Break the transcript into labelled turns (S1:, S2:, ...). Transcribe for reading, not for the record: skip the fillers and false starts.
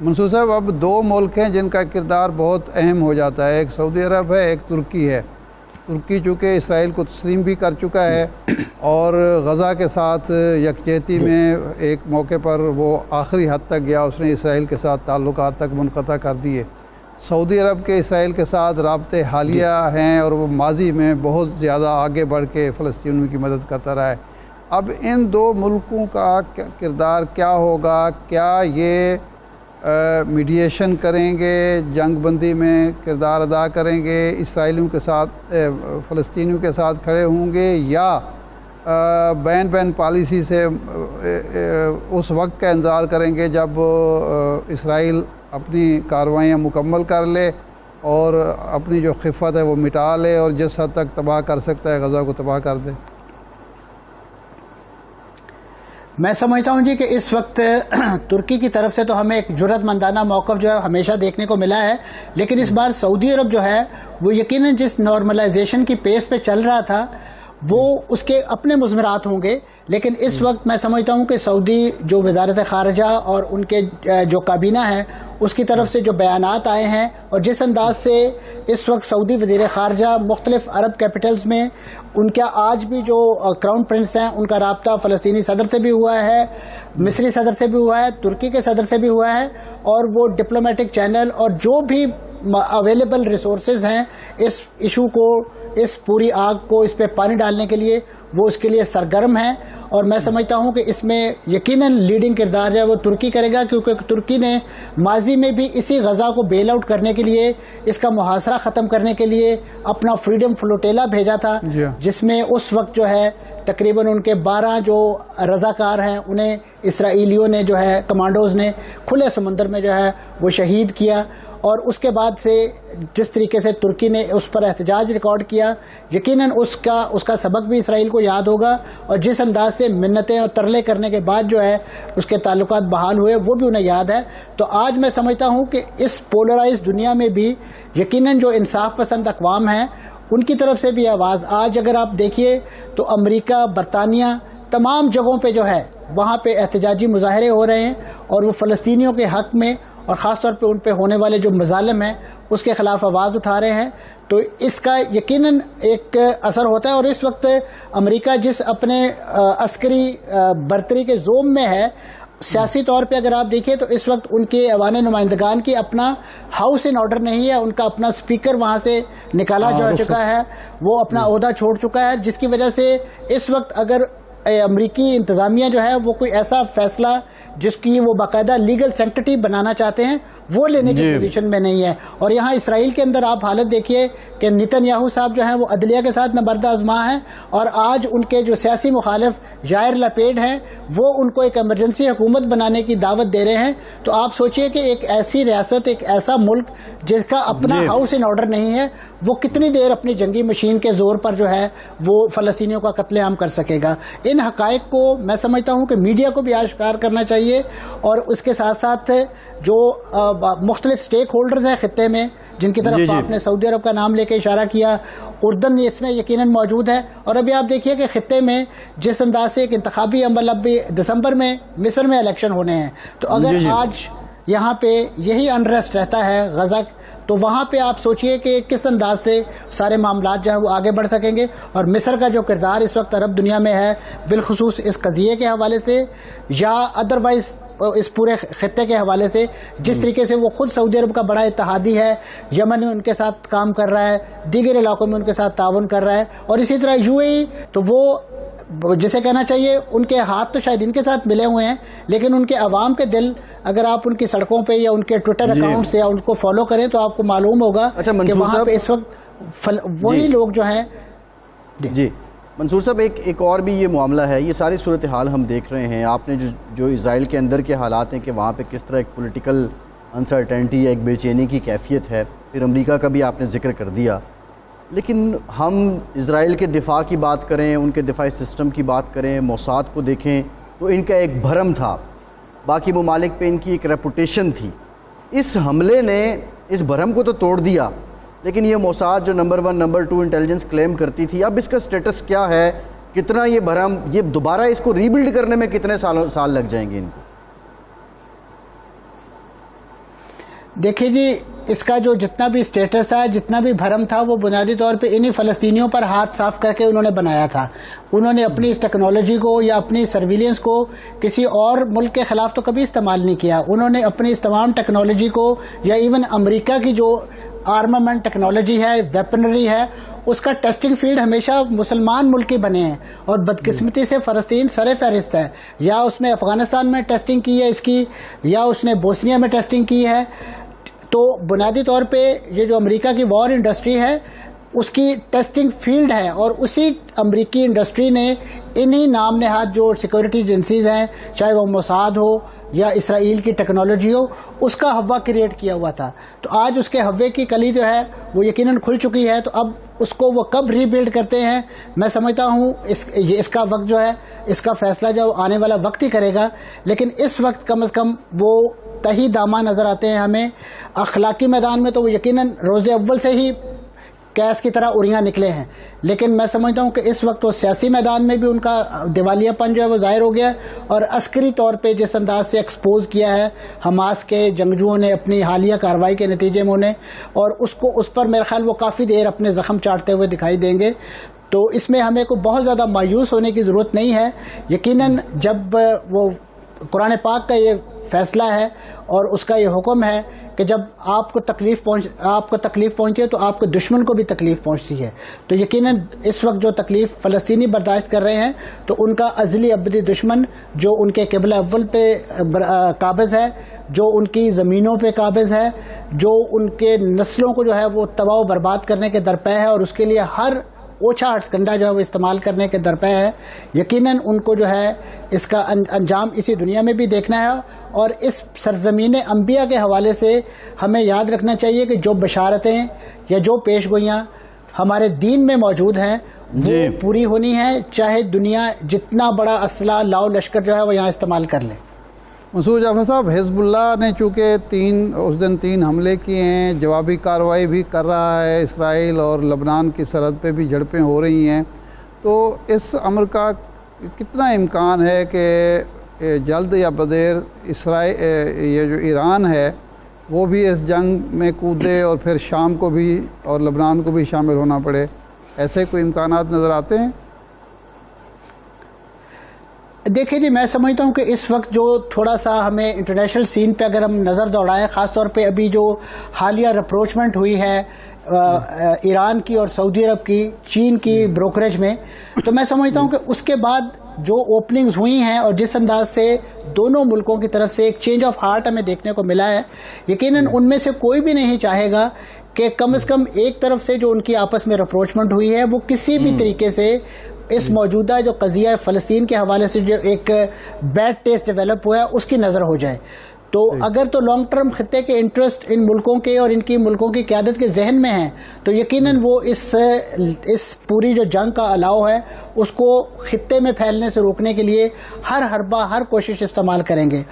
S1: منصور صاحب، اب دو ملک ہیں جن کا کردار بہت اہم ہو جاتا ہے، ایک سعودی عرب ہے، ایک ترکی ہے۔ ترکی چونکہ اسرائیل کو تسلیم بھی کر چکا ہے اور غزہ کے ساتھ یکجہتی میں ایک موقع پر وہ آخری حد تک گیا، اس نے اسرائیل کے ساتھ تعلقات تک منقطع کر دیے۔ سعودی عرب کے اسرائیل کے ساتھ رابطے حالیہ ہیں اور وہ ماضی میں بہت زیادہ آگے بڑھ کے فلسطینیوں کی مدد کرتا رہا ہے۔ اب ان دو ملکوں کا کردار کیا ہوگا؟ کیا یہ میڈیشن کریں گے، جنگ بندی میں کردار ادا کریں گے، اسرائیلیوں کے ساتھ فلسطینیوں کے ساتھ کھڑے ہوں گے، یا بین پالیسی سے اس وقت کا انتظار کریں گے جب اسرائیل اپنی کارروائیاں مکمل کر لے اور اپنی جو خفت ہے وہ مٹا لے اور جس حد تک تباہ کر سکتا ہے غزہ کو تباہ کر دے؟
S2: میں سمجھتا ہوں جی کہ اس وقت ترکی کی طرف سے تو ہمیں ایک جرأت مندانہ موقف جو ہے ہمیشہ دیکھنے کو ملا ہے، لیکن اس بار سعودی عرب جو ہے وہ یقیناً جس نارملائزیشن کی پیس پہ چل رہا تھا وہ اس کے اپنے مضمرات ہوں گے، لیکن اس وقت میں سمجھتا ہوں کہ سعودی جو وزارت خارجہ اور ان کے جو کابینہ ہے اس کی طرف سے جو بیانات آئے ہیں اور جس انداز سے اس وقت سعودی وزیر خارجہ مختلف عرب کیپٹلز میں ان کا آج بھی جو کراؤن پرنس ہیں ان کا رابطہ فلسطینی صدر سے بھی ہوا ہے، مصری صدر سے بھی ہوا ہے، ترکی کے صدر سے بھی ہوا ہے، اور وہ ڈپلومیٹک چینل اور جو بھی اویلیبل ریسورسز ہیں اس ایشو کو، اس پوری آگ کو اس پہ پانی ڈالنے کے لیے وہ اس کے لیے سرگرم ہیں، اور میں سمجھتا ہوں کہ اس میں یقیناً لیڈنگ کردار ہے وہ ترکی کرے گا، کیونکہ ترکی نے ماضی میں بھی اسی غزہ کو بیل آؤٹ کرنے کے لیے، اس کا محاصرہ ختم کرنے کے لیے اپنا فریڈم فلوٹیلا بھیجا تھا، جس میں اس وقت جو ہے تقریباً ان کے 12 جو رضاکار ہیں انہیں اسرائیلیوں نے جو ہے کمانڈوز نے کھلے سمندر میں جو ہے وہ شہید کیا، اور اس کے بعد سے جس طریقے سے ترکی نے اس پر احتجاج ریکارڈ کیا یقیناً اس کا سبق بھی اسرائیل کو یاد ہوگا، اور جس انداز سے منتیں اور ترلے کرنے کے بعد جو ہے اس کے تعلقات بحال ہوئے وہ بھی انہیں یاد ہے۔ تو آج میں سمجھتا ہوں کہ اس پولرائز دنیا میں بھی یقیناً جو انصاف پسند اقوام ہیں ان کی طرف سے بھی آواز، آج اگر آپ دیکھیے تو امریکہ، برطانیہ، تمام جگہوں پہ جو ہے وہاں پہ احتجاجی مظاہرے ہو رہے ہیں اور وہ فلسطینیوں کے حق میں اور خاص طور پہ ان پہ ہونے والے جو مظالم ہیں اس کے خلاف آواز اٹھا رہے ہیں، تو اس کا یقیناً ایک اثر ہوتا ہے۔ اور اس وقت امریکہ جس اپنے عسکری برتری کے زوم میں ہے، سیاسی طور پہ اگر آپ دیکھیں تو اس وقت ان کے ایوان نمائندگان کی اپنا ہاؤس ان آرڈر نہیں ہے، ان کا اپنا اسپیکر وہاں سے نکالا جا چکا ہے، وہ اپنا عہدہ چھوڑ چکا ہے، جس کی وجہ سے اس وقت اگر امریکی انتظامیہ جو ہے وہ کوئی ایسا فیصلہ جس کی وہ باقاعدہ لیگل سینکٹی بنانا چاہتے ہیں وہ لینے کی پوزیشن میں نہیں ہے۔ اور یہاں اسرائیل کے اندر آپ حالت دیکھیے کہ نیتن یاہو صاحب جو ہیں وہ عدلیہ کے ساتھ نبرد آزما ہیں، اور آج ان کے جو سیاسی مخالف یائر لپیڈ ہیں وہ ان کو ایک ایمرجنسی حکومت بنانے کی دعوت دے رہے ہیں۔ تو آپ سوچئے کہ ایک ایسی ریاست، ایک ایسا ملک جس کا اپنا ہاؤس ان آرڈر نہیں ہے، وہ کتنی دیر اپنی جنگی مشین کے زور پر جو ہے وہ فلسطینیوں کا قتل عام کر سکے گا؟ ان حقائق کو میں سمجھتا ہوں کہ میڈیا کو بھی آشکار کرنا چاہیے، اور اس کے ساتھ ساتھ جو مختلف سٹیک ہولڈرز ہیں خطے میں جن کی طرف آپ نے سعودی عرب کا نام لے کے اشارہ کیا، اردن اس میں یقیناً موجود ہے، اور ابھی آپ دیکھیے کہ خطے میں جس انداز سے ایک انتخابی عمل اب بھی دسمبر میں مصر میں الیکشن ہونے ہیں، تو اگر آج یہاں پہ یہی انریسٹ رہتا ہے غزہ، تو وہاں پہ آپ سوچئے کہ کس انداز سے سارے معاملات جو ہیں وہ آگے بڑھ سکیں گے۔ اور مصر کا جو کردار اس وقت عرب دنیا میں ہے بالخصوص اس قضیے کے حوالے سے یا ادروائز اس پورے خطے کے حوالے سے، جس طریقے سے وہ خود سعودی عرب کا بڑا اتحادی ہے، یمن میں ان کے ساتھ کام کر رہا ہے، دیگر علاقوں میں ان کے ساتھ تعاون کر رہا ہے، اور اسی طرح UAE تو وہ جسے کہنا چاہیے ان کے ہاتھ تو شاید ان کے ساتھ ملے ہوئے ہیں، لیکن ان کے عوام کے دل اگر آپ ان کی سڑکوں پہ یا ان کے ٹویٹر اکاؤنٹ سے یا ان کو فالو کریں تو آپ کو معلوم ہوگا کہ وہاں پہ اس وقت وہی لوگ جو ہیں۔
S3: جی منصور صاحب، ایک اور بھی یہ معاملہ ہے، یہ ساری صورتحال ہم دیکھ رہے ہیں، آپ نے جو اسرائیل کے اندر کے حالات ہیں کہ وہاں پہ کس طرح ایک پولیٹیکل انسرٹینٹی، ایک بے چینی کی کیفیت ہے، پھر امریکہ کا بھی آپ نے ذکر کر دیا، لیکن ہم اسرائیل کے دفاع کی بات کریں، ان کے دفاعی سسٹم کی بات کریں، موساد کو دیکھیں تو ان کا ایک بھرم تھا، باقی ممالک پہ ان کی ایک ریپوٹیشن تھی۔ اس حملے نے اس بھرم کو تو توڑ دیا، لیکن یہ موساد جو نمبر 1 نمبر 2 انٹیلیجنس کلیم کرتی تھی، اب اس کا سٹیٹس کیا ہے؟ کتنا یہ بھرم، یہ دوبارہ اس کو ری بلڈ کرنے میں کتنے سال لگ جائیں گے ان کو؟
S2: دیکھیے جی، اس کا جو جتنا بھی اسٹیٹس ہے، جتنا بھی بھرم تھا، وہ بنیادی طور پہ انہی فلسطینیوں پر ہاتھ صاف کر کے انہوں نے بنایا تھا. انہوں نے اپنی اس ٹیکنالوجی کو یا اپنی سرویلنس کو کسی اور ملک کے خلاف تو کبھی استعمال نہیں کیا. انہوں نے اپنی اس تمام ٹیکنالوجی کو، یا ایون امریکہ کی جو آرمامنٹ ٹیکنالوجی ہے، ویپنری ہے، اس کا ٹیسٹنگ فیلڈ ہمیشہ مسلمان ملک ہی بنے ہیں. اور بدقسمتی سے فلسطین سر فہرست ہے. یا اس میں افغانستان میں ٹیسٹنگ کی ہے اس کی، یا اس نے بوسنیا میں ٹیسٹنگ کی ہے. تو بنیادی طور پہ یہ جو امریکہ کی وار انڈسٹری ہے، اس کی ٹیسٹنگ فیلڈ ہے، اور اسی امریکی انڈسٹری نے انہی نام نہاد جو سیکورٹی ایجنسیز ہیں، چاہے وہ موساد ہو یا اسرائیل کی ٹیکنالوجی ہو، اس کا حوا کریٹ کیا ہوا تھا. تو آج اس کے حوے کی کلی جو ہے وہ یقیناً کھل چکی ہے. تو اب اس کو وہ کب ری بلڈ کرتے ہیں، میں سمجھتا ہوں اس کا وقت جو ہے، اس کا فیصلہ جو آنے والا وقت ہی کرے گا. لیکن اس وقت کم از کم وہ تہی دامہ نظر آتے ہیں ہمیں. اخلاقی میدان میں تو وہ یقیناً روز اول سے ہی کیس کی طرح اریاں نکلے ہیں. لیکن میں سمجھتا ہوں کہ اس وقت وہ سیاسی میدان میں بھی ان کا دیوالیہ پن جو ہے وہ ظاہر ہو گیا ہے. اور عسکری طور پہ جس انداز سے ایکسپوز کیا ہے حماس کے جنگجوؤں نے اپنی حالیہ کارروائی کے نتیجے میں انہیں، اور اس پر میرے خیال وہ کافی دیر اپنے زخم چاٹتے ہوئے دکھائی دیں گے. تو اس میں ہمیں کوئی بہت زیادہ مایوس ہونے کی ضرورت نہیں ہے. یقیناً جب وہ قرآن پاک کا یہ فیصلہ ہے اور اس کا یہ حکم ہے کہ جب آپ کو تکلیف پہنچے تو آپ کو دشمن کو بھی تکلیف پہنچتی ہے. تو یقیناً اس وقت جو تکلیف فلسطینی برداشت کر رہے ہیں، تو ان کا ازلی ابدی دشمن جو ان کے قبلہ اول پہ قابض ہے، جو ان کی زمینوں پہ قابض ہے، جو ان کے نسلوں کو جو ہے وہ تباہ و برباد کرنے کے درپے ہے، اور اس کے لیے ہر اوچھا ہتھکنڈا جو ہے وہ استعمال کرنے کے درپے ہے، یقیناً ان کو جو ہے اس کا انجام اسی دنیا میں بھی دیکھنا ہے. اور اس سرزمین انبیاء کے حوالے سے ہمیں یاد رکھنا چاہیے کہ جو بشارتیں یا جو پیش گوئیاں ہمارے دین میں موجود ہیں وہ پوری ہونی ہے، چاہے دنیا جتنا بڑا اسلحہ لاؤ لشکر جو ہے وہ یہاں استعمال کر لے.
S1: منصور جعفر صاحب، حزب اللہ نے چونکہ اس دن 3 حملے کیے ہیں، جوابی کارروائی بھی کر رہا ہے، اسرائیل اور لبنان کی سرحد پہ بھی جھڑپیں ہو رہی ہیں، تو اس امر کا کتنا امکان ہے کہ جلد یا بدیر یہ جو ایران ہے وہ بھی اس جنگ میں کودے اور پھر شام کو بھی اور لبنان کو بھی شامل ہونا پڑے؟ ایسے کوئی امکانات نظر آتے ہیں؟
S2: دیکھیں جی، میں سمجھتا ہوں کہ اس وقت جو تھوڑا سا ہمیں انٹرنیشنل سین پہ اگر ہم نظر دوڑائیں، خاص طور پہ ابھی جو حالیہ رپروچمنٹ ہوئی ہے ایران کی اور سعودی عرب کی چین کی بروکریج میں، تو میں سمجھتا ہوں کہ اس کے بعد جو اوپننگز ہوئی ہیں اور جس انداز سے دونوں ملکوں کی طرف سے ایک چینج آف ہارٹ ہمیں دیکھنے کو ملا ہے، یقیناً ان میں سے کوئی بھی نہیں چاہے گا کہ کم از کم ایک طرف سے جو ان کی آپس میں رپروچمنٹ ہوئی ہے وہ کسی بھی طریقے سے اس موجودہ جو قضیہ فلسطین کے حوالے سے جو ایک بیڈ ٹیسٹ ڈیولپ ہوا ہے اس کی نظر ہو جائے. تو اگر تو لانگ ٹرم خطے کے انٹرسٹ ان ملکوں کے اور ان کی ملکوں کی قیادت کے ذہن میں ہیں، تو یقیناً وہ اس پوری جو جنگ کا الاؤ ہے اس کو خطے میں پھیلنے سے روکنے کے لیے ہر حربہ ہر کوشش استعمال کریں گے.